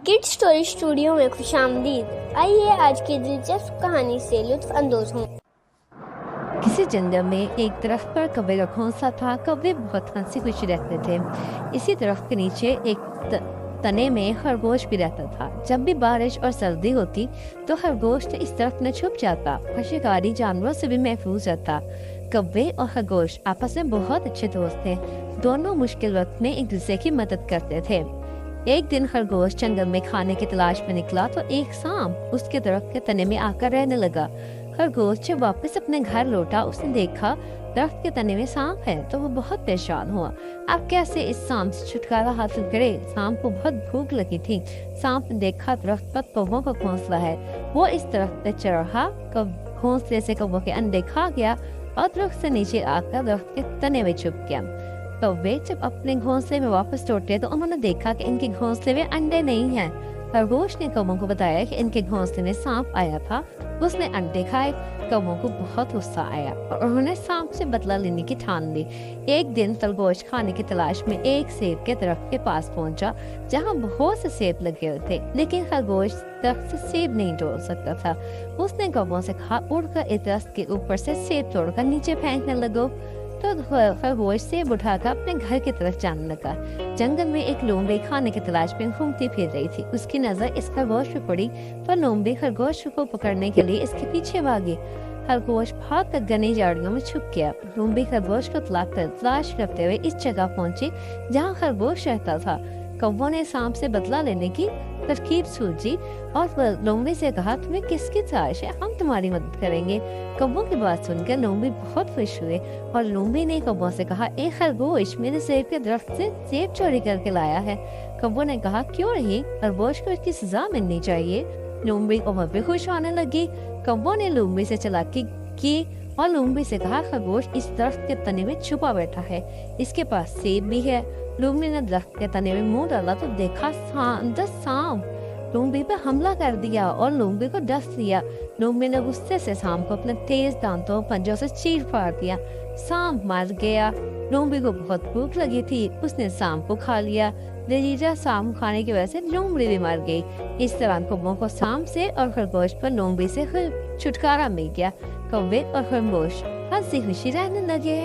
Kid story studio में खुशामदीद। आइए आज की दिलचस्प कहानी से लुत्फ अंदोज हों। किसी जंगल में एक दरख्त पर कौवे का घोंसला था। कौवे बहुत हंसी खुशी रहते थे। इसी दरख्त के नीचे एक तने में खरगोश भी रहता था। जब भी बारिश और सर्दी होती तो खरगोश इस दरख्त में छुप जाता और शिकारी जानवरों से भी महफूज रहता। कौवे और खरगोश आपस में बहुत अच्छे दोस्त थे। दोनों मुश्किल वक्त में एक दूसरे की मदद करते थे। एक दिन खरगोश जंगल में खाने की तलाश में निकला तो एक सांप उसके दरख्त के तने में आकर रहने लगा। खरगोश जब वापस अपने घर लौटा, उसने देखा दरख्त के तने में सांप है तो वो बहुत परेशान हुआ। अब कैसे इस सांप से छुटकारा हासिल करे? सांप को बहुत भूख लगी थी। सांप ने देखा दरख्त पर कौवों का घोंसला है। वो इस दरख्त पे चढ़ा, घोंसले से कौवों के अंडे खा गया और दरख्त से नीचे आकर दरख्त के तने में छुप गया। कौवे जब अपने घोंसले में वापस लौटे तो उन्होंने देखा कि इनके घोंसले में अंडे नहीं हैं। खरगोश ने कौवों को बताया कि इनके घोंसले में सांप आया था, उसने अंडे खाए। कौवों को बहुत गुस्सा आया और उन्होंने सांप से बदला लेने की ठान ली। एक दिन खरगोश खाने की तलाश में एक सेब के दरख्त के पास पहुंचा, जहां बहुत से सेब लगे हुए थे, लेकिन खरगोश दरख्त से सेब नहीं तोड़ सकता था। उसने कौवों से कहा, उड़कर इस दरख्त के ऊपर से सेब तोड़कर नीचे फेंकने लगो। तो खरगोश सेब उठाकर अपने घर की तरफ जाने लगा। जंगल में एक लोमड़ी खाने की तलाश में घूमती फिर रही थी। उसकी नजर इस खरगोश पे पड़ी तो लोमड़ी खरगोश को पकड़ने के लिए इसके पीछे भागी। खरगोश भाग कर घनी झाड़ियों में छुप गया। लोमड़ी खरगोश को तलाश करते हुए इस जगह पहुंची जहाँ खरगोश रहता था। कौवों ने सांप से बदला लेने की तरकीब सूझी और लोमड़ी से कहा, तुम्हें किसकी तलाश है? हम तुम्हारी मदद करेंगे। कौवों की बात सुनकर लोमड़ी बहुत खुश हुए और लोमड़ी ने कौवों से कहा, एक खरगोश मेरे सेब के दरख्त से सेब चोरी करके लाया है। कौवों ने कहा, क्यों नहीं, खरगोश को इसकी सजा मिलनी चाहिए। लोमड़ी और भी खुश होने लगी। कौवों ने लोमड़ी से चालाकी की और लोमड़ी से कहा, खरगोश इस दरख्त के तने में छुपा बैठा है, इसके पास सेब भी है। लोमड़ी ने दरख्त के तने में मुंह डाला तो देखा सांप लोमड़ी पे हमला कर दिया और लोमड़ी को डस लिया। लोमड़ी ने गुस्से से सांप को अपने तेज दांतों पंजों से चीर फाड़ दिया। सांप मर गया। लोमड़ी को बहुत भूख लगी थी, उसने सांप को खा लिया। लजीजा सांप खाने की वजह से लोमड़ी भी मर गई। इस तरह कौवों को सांप से और खरगोश पर लोमड़ी से छुटकारा मिल गया। कौवे और खरगोश हंसी खुशी रहने लगे।